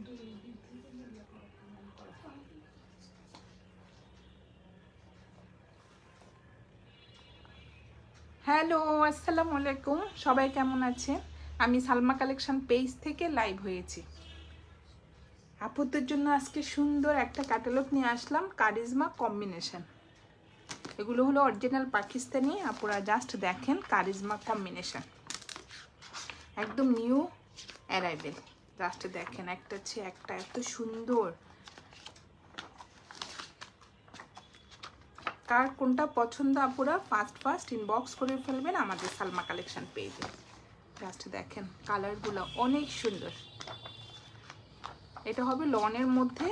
Hello, আসসালামু আলাইকুম। সবাই কেমন আছেন? আমি সালমা কালেকশন পেজ থেকে লাইভ হয়েছি। আপুদের জন্য আজকে সুন্দর একটা ক্যাটালগ নিয়ে আসলাম, কারিজমা কম্বিনেশন। এগুলো হলো অরিজিনাল পাকিস্তানি। আপুরা জাস্ট দেখেন, কারিজমা কম্বিনেশন একদম নিউ অ্যারাইভেল। জাস্ট দেখেন, একটা চেয়ে একটা এত সুন্দর। কার কোনটা পছন্দ আপুরা ফার্স্ট ইনবক্স করে ফেলবেন আমাদের সালমা কালেকশন পেজে। জাস্ট দেখেন, কালারগুলো অনেক সুন্দর। এটা হবে লনের মধ্যে,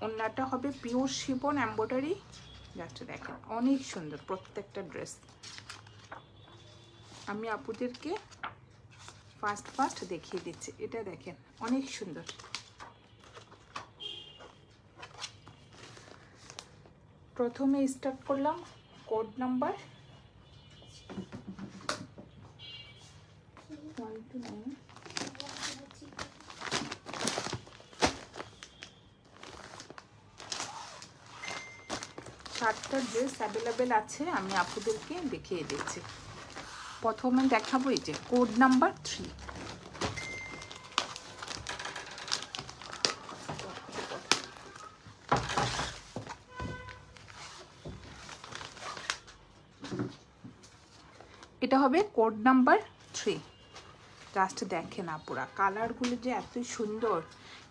ওন্নাটা হবে পিওর শিফন এমব্রয়ডারি। জাস্ট দেখেন, অনেক সুন্দর প্রত্যেকটা ড্রেস। আমি আপুদেরকে ফার্স্ট দেখিয়ে দিচ্ছি। এটা দেখেন, অনেক সুন্দর। প্রথমে স্টার্ট করলাম কোড নাম্বার 129। সাতটা ড্রেস অ্যাভেলেবেল আছে, আমি আপুদেরকে দেখিয়ে দিচ্ছি। প্রথমে দেখাবো এই যে কোড নাম্বার 3। এটা হবে কোড নাম্বার 3। জাস্ট দেখেন আপুরা, কালারগুলো যে এত সুন্দর।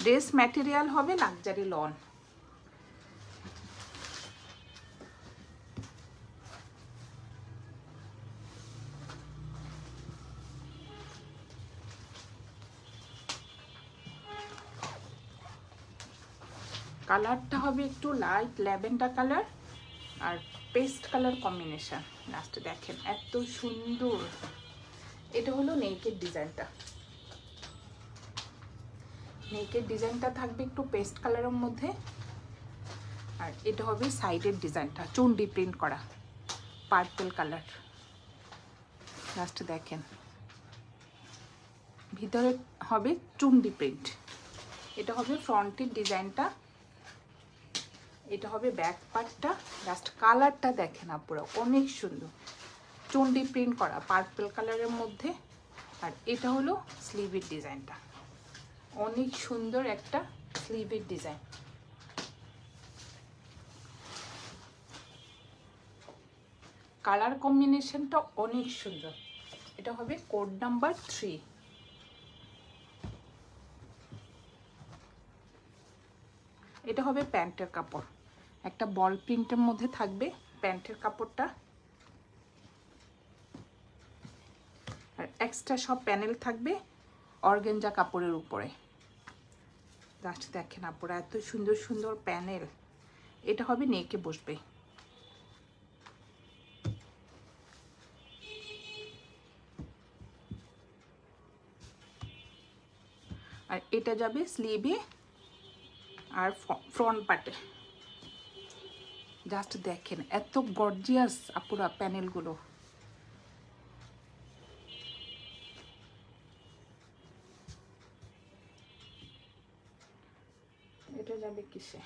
ড্রেস ম্যাটেরিয়াল হবে লাক্সারি লন। কালারটা হবে একটু লাইট ল্যাভেন্ডার কালার আর পেস্ট কালার কম্বিনেশন। লাস্টে দেখেন এত সুন্দর। এটা হলো নেকের ডিজাইনটা। নেকের ডিজাইনটা থাকবে একটু পেস্ট কালারের মধ্যে, আর এটা হবে সাইডের ডিজাইনটা চুন্ডি প্রিন্ট করা পার্পল কালার। লাস্ট দেখেন, ভিতরে হবে চুন্ডি প্রিন্ট। এটা হবে ফ্রন্টের ডিজাইনটা, এটা হবে ব্যাক পার্টটা। জাস্ট কালারটা দেখেন আপুরা, অনেক সুন্দর চুন্ডি প্রিন্ট করা পার্পল কালারের মধ্যে। আর এটা হলো স্লিভের ডিজাইনটা, অনেক সুন্দর একটা স্লিভের ডিজাইন। কালার কম্বিনেশনটা অনেক সুন্দর। এটা হবে কোড নাম্বার 3। এটা হবে প্যান্টের কাপড়, একটা বল প্রিন্টের মধ্যে থাকবে প্যান্টের কাপড়টা। আর এক্সট্রা সব প্যানেল থাকবে অর্গানজা কাপড়ের উপরে। জাস্ট দেখেন আপুরা, এত সুন্দর সুন্দর প্যানেল। এটা হবে নেকে বসবে। আর এটা যাবে স্লিভে আর ফ্রন্ট পার্টে। জাস্ট দেখেন এত গর্জিয়াস আপুরা প্যানেলগুলো। এটা যাবে কিসে?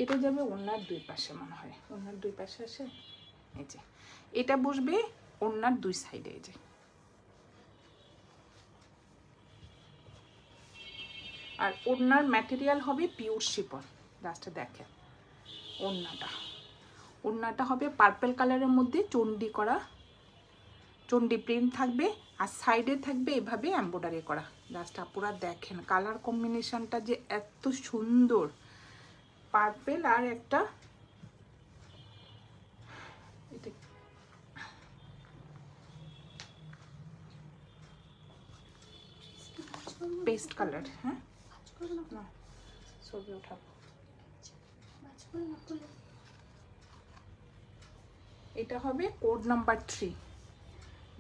এটা যাবে ওড়নার দুই পাশে, মনে হয় ওড়নার দুই পাশে আসে। এই যে এটা বসবে ওড়নার দুই সাইডে। এই যে আর ওড়নার ম্যাটেরিয়াল হবে পিওর শিফন। জাস্ট দেখেন ওড়নাটা হবে পার্পল কালারের মধ্যে চন্ডি করা, চন্ডি প্রিন্ট থাকবে। আর সাইডে থাকবে এভাবে এমব্রয়ডারি করা। জাস্ট আপুরা দেখেন কালার কম্বিনেশনটা যে এত সুন্দর। পার্পল আর একটা পেস্ট কালার। হ্যাঁ, না ছবি উঠাবো। এটা হবে কোড নাম্বার 3।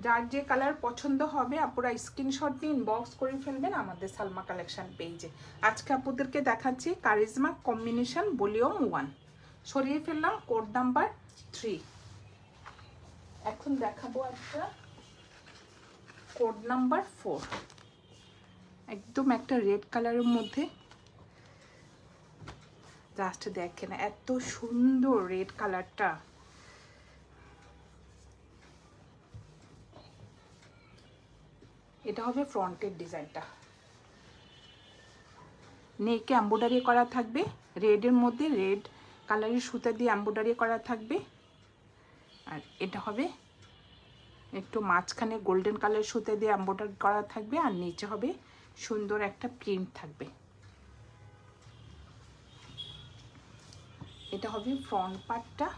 যার যে কালার পছন্দ হবে আপুরা স্ক্রিনশট দিয়ে ইনবক্স করে ফেলবেন আমাদের সালমা কালেকশন পেজে। আজকে আপুদেরকে দেখাচ্ছি কারিজমা কম্বিনেশন ভলিউম 1। সরিয়ে ফেললাম কোড নাম্বার 3। এখন দেখাবো একটা কোড নাম্বার 4, একদম একটা রেড কালারের মধ্যে। জাস্ট দেখেন এত সুন্দর রেড কালারটা। এটা হবে ফ্রন্টের ডিজাইনটা। নেকে এমব্রয়ডারি করা থাকবে, রেডের মধ্যে রেড কালারের সুতা দিয়ে এমব্রয়ডারি করা থাকবে। আর এটা হবে একটু মাঝখানে গোল্ডেন কালারের সুতা দিয়ে এমব্রয়ডারি করা থাকবে, আর নিচে হবে সুন্দর একটা প্রিন্ট থাকবে। এটা হবে ফ্রন্ট পার্টটা।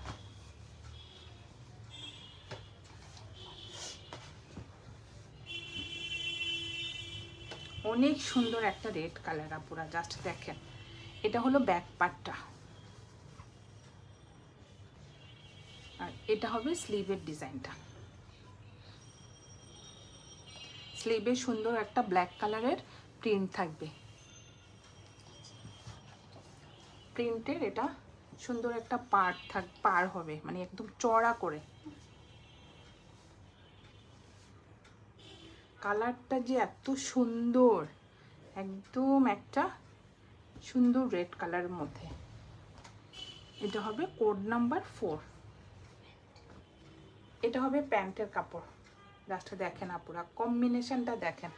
অনেক সুন্দর একটা রেড কালার আপুরা, জাস্ট দেখেন। এটা হলো ব্যাক পার্টটা, আর এটা হবে স্লিভের ডিজাইনটা। স্লিভে সুন্দর একটা ব্ল্যাক কালারের প্রিন্ট থাকবে। প্রিন্টের এটা সুন্দর একটা পার হবে, মানে একদম চড়া করে। কালারটা যে এত সুন্দর, একদম একটা সুন্দর রেড কালারের মধ্যে। এটা হবে কোড নাম্বার 4। এটা হবে প্যান্টের কাপড়। জাস্ট দেখেন আপুরা, কম্বিনেশনটা দেখেন,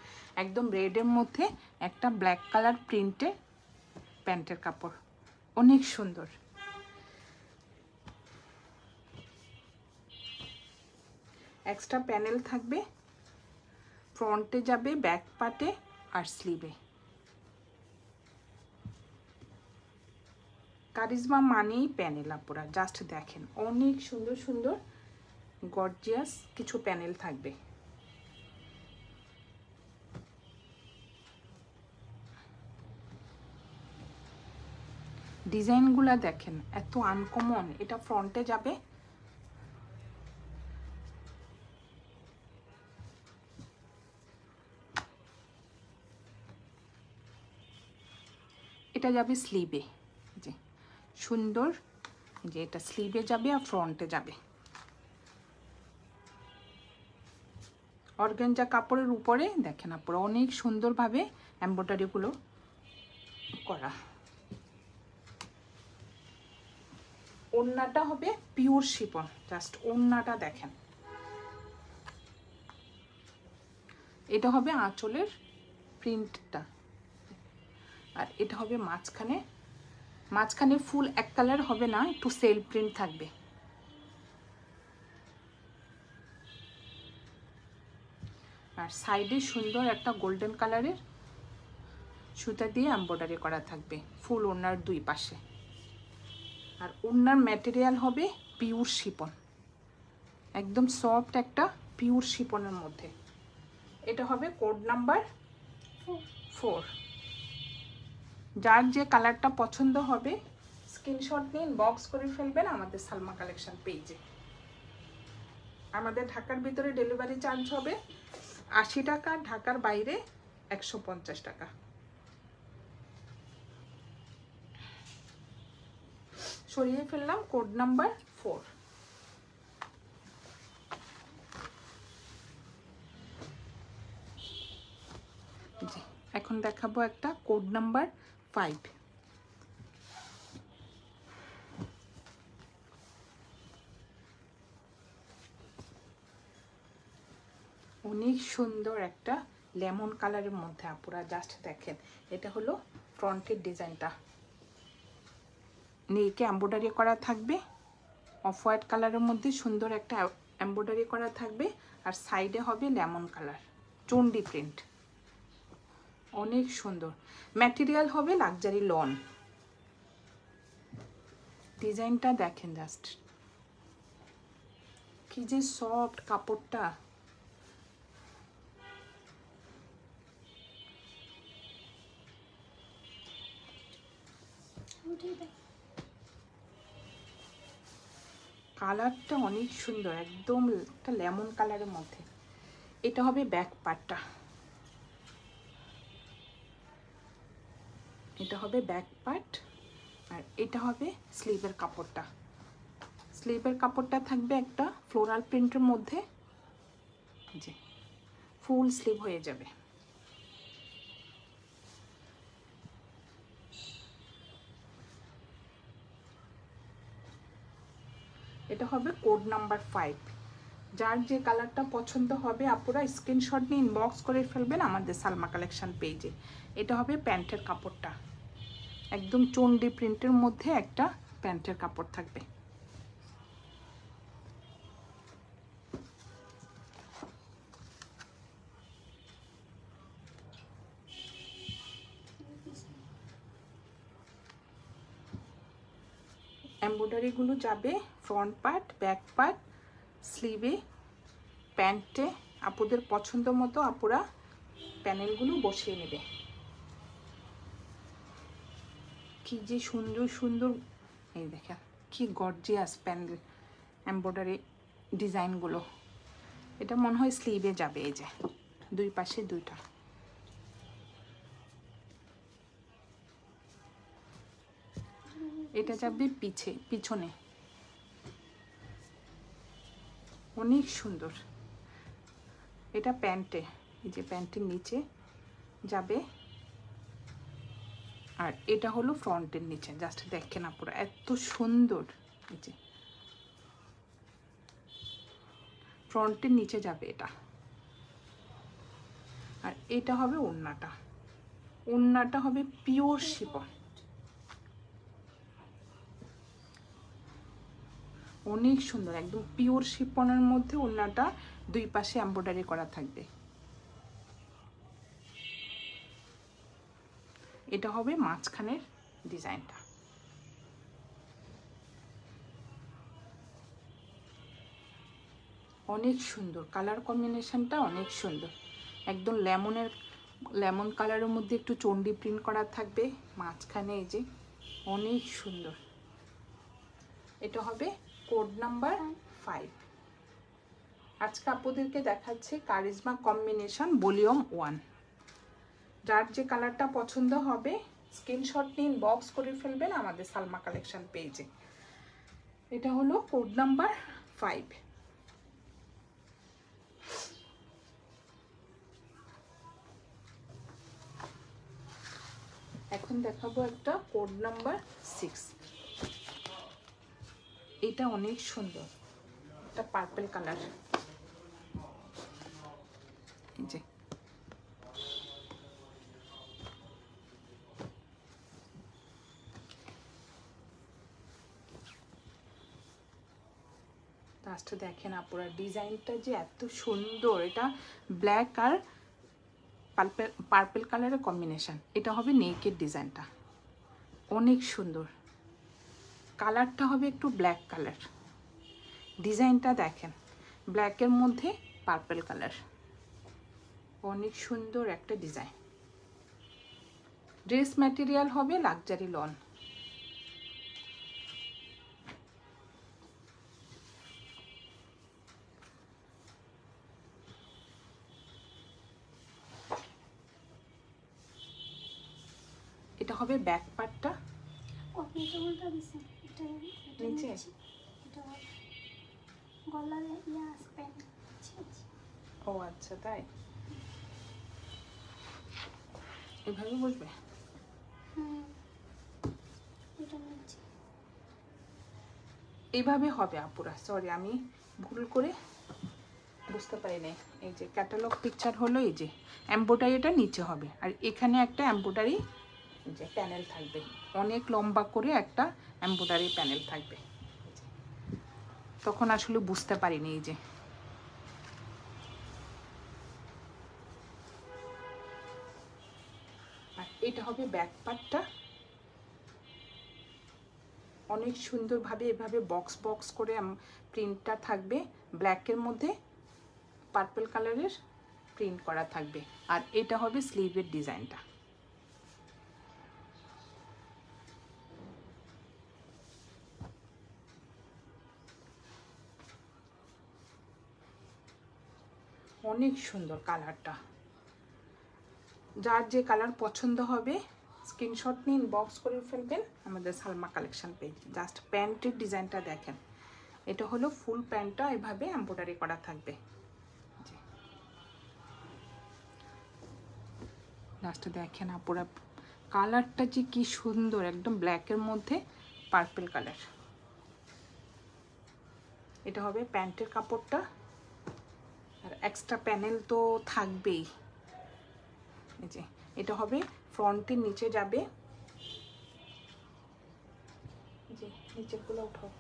একদম রেডের মধ্যে একটা ব্ল্যাক কালার প্রিন্টে প্যান্টের কাপড়, অনেক সুন্দর। এক্সট্রা প্যানেল থাকবে, ফ্রন্টে যাবে, ব্যাক পার্টে আর স্লিভে। কারিজমা মানেই প্যানেল আপুরা, জাস্ট দেখেন অনেক সুন্দর সুন্দর গর্জিয়াস কিছু প্যানেল থাকবে। ডিজাইনগুলা দেখেন এত আনকমন। এটা ফ্রন্টে যাবে, এটা যাবে স্লিভে, যে সুন্দর, যে এটা স্লিভে যাবে আর ফ্রন্টে যাবে। অর্গানজা কাপড়ের উপরে দেখেন আপনারা অনেক সুন্দরভাবে এমব্রয়ডারিগুলো করা। ওড়নাটা হবে পিওর শিফন, জাস্ট ওড়নাটা দেখেন। এটা হবে আঁচলের প্রিন্টটা, আর এটা হবে মাঝখানে। মাঝখানে ফুল এক কালার হবে না, একটু সেল প্রিন্ট থাকবে। আর সাইডে সুন্দর একটা গোল্ডেন কালারের সুতা দিয়ে এমব্রয়ডারি করা থাকবে ফুল ওড়নার দুই পাশে। আর ওড়নার ম্যাটেরিয়াল হবে পিওর শিফন, একদম সফট একটা পিওর শিফনের মধ্যে। এটা হবে কোড নাম্বার 4। যার যে কালারটা পছন্দ হবে স্ক্রিনশট নিয়ে ইনবক্স করে ফেলবেন আমাদের সালমা কালেকশন পেজে। আমাদের ঢাকার ভিতরে ডেলিভারি চার্জ হবে 80 টাকা, ঢাকার বাইরে 150 টাকা। সরিয়ে ফেললাম কোড নাম্বার 4। জি, এখন দেখাবো একটা কোড নাম্বার 5। অনেক সুন্দর একটা লেমন কালারের মধ্যে আপুরা, জাস্ট দেখেন। এটা হলো ফ্রন্টের ডিজাইনটা, নেকে এমব্রয়ডারি করা থাকবে, অফ হোয়াইট কালারের মধ্যে সুন্দর একটা এমব্রয়ডারি করা থাকবে, আর সাইডে হবে লেমন কালার চন্ডি প্রিন্ট, অনেক সুন্দর। ম্যাটেরিয়াল হবে লাক্সারি লন। ডিজাইনটা দেখেন, জাস্ট কি যে সফট কাপড়টা। কালারটা অনেক সুন্দর, একদম একটা লেমন কালারের মধ্যে। এটা হবে ব্যাক পার্টটা, এটা হবে ব্যাক পার্ট, আর এটা হবে স্লিভের কাপড়টা। স্লিভের কাপড়টা থাকবে একটা ফ্লোরাল প্রিন্টের মধ্যে, যে ফুল স্লিভ হয়ে যাবে। এটা হবে কোড নাম্বার 5। যার যে কালারটা পছন্দ হবে আপুরা স্ক্রিনশট নিয়ে ইনবক্স করে ফেলবেন আমাদের সালমা কালেকশন পেজে। এটা হবে প্যান্টের কাপড়টা, একদম চন্ডি প্রিন্টের মধ্যে একটা প্যান্টের কাপড় থাকবে। এমব্রয়ডারিগুলো যাবে ফ্রন্ট পার্ট, ব্যাক পার্ট, স্লিভে, প্যান্টে। আপুদের পছন্দ মতো আপুরা প্যানেলগুলো বসিয়ে নেবে। কি যে সুন্দর সুন্দর, এই দেখেন কি গর্জিয়াস প্যানেল এমব্রয়ডারি ডিজাইনগুলো। এটা মনে হয় স্লিভে যাবে, এই যে দুই পাশে দুইটা। এটা যাবে পিছনে, অনেক সুন্দর। এটা প্যান্টে, এই যে প্যান্টের নিচে যাবে, আর এটা হলো ফ্রন্টের নিচে। জাস্ট দেখেন আপুরা এত সুন্দর। এই যে ফ্রন্টের নিচে যাবে এটা, আর এটা হবে ওড়নাটা। ওড়নাটা হবে পিওর শিফন, অনেক সুন্দর একদম পিওর শিফনের মধ্যে ওড়নাটা দুই পাশে এমব্রয়ডারি করা থাকবে। এটা হবে মাঝখানের ডিজাইনটা। অনেক সুন্দর কালার কম্বিনেশনটা, অনেক সুন্দর। একদম লেমন কালারের মধ্যে একটু চন্ডি প্রিন্ট করা থাকবে মাঝখানে, এই যে অনেক সুন্দর। এটা হবে কোড নাম্বার 5। আজকে আপনাদেরকে দেখাচ্ছে কারিজমা কম্বিনেশন ভলিউম 1। যার যে কালারটা পছন্দ হবে স্ক্রিনশট নিয়ে ইনবক্স করে ফেলবেন আমাদের সালমা কালেকশন পেজে। এটা হলো কোড নাম্বার 5। এখন দেখাবো একটা কোড নাম্বার 6। এটা অনেক সুন্দর, এটা পার্পল কালার। এই যে লাস্টে দেখেন আপুরা ডিজাইনটা যে এত সুন্দর। এটা ব্ল্যাক আর পার্পল কালারের কম্বিনেশন। এটা হবে নেকের ডিজাইনটা, অনেক সুন্দর। কালারটা হবে একটু ব্ল্যাক কালার, ডিজাইনটা দেখেন ব্ল্যাকের মধ্যে পার্পল কালার, অনেক সুন্দর একটা ডিজাইন। ড্রেস ম্যাটেরিয়াল হবে লাক্সারি লন। এটা হবে ব্যাক পার্টটা, নিচে ও আচ্ছা তাই, এভাবে বসবে। এইভাবে হবে আপুরা, সরি আমি ভুল করে বুঝতে পারি নাই। এই যে ক্যাটালগ পিকচার হলো, এই যে এমব্রয়ডারিটা নিচে হবে, আর এখানে একটা এমব্রয়ডারি যে প্যানেল থাকবে, অনেক লম্বা করে একটা এমব্রয়ডারি প্যানেল থাকবে। তখন আসলে বুঝতে পারিনি। এই যে আর এটা হবে ব্যাক পার্টটা, অনেক সুন্দরভাবে এভাবে বক্স বক্স করে প্রিন্টটা থাকবে, ব্ল্যাকের মধ্যে পার্পল কালারের প্রিন্ট করা থাকবে। আর এটা হবে স্লিভের ডিজাইনটা। অনেক সুন্দর কালারটা। যার যে কালার পছন্দ হবে স্ক্রিনশট নিয়ে ইনবক্স করে ফেলবেন আমাদের সালমা কালেকশন পেজ। জাস্ট প্যান্টের ডিজাইনটা দেখেন, এটা হলো ফুল প্যান্টটা এভাবে এমব্রয়ডারি করা থাকবে। লাস্টে দেখেন আপুরা কালারটা যে কি সুন্দর, একদম ব্ল্যাকের মধ্যে পার্পল কালার। এটা হবে প্যান্টের কাপড়টা, আর এক্সট্রা প্যানেল তো থাকবেই। এই যে এটা হবে ফ্রন্টের নিচে যাবে, যে নিচেরগুলো উঠাও।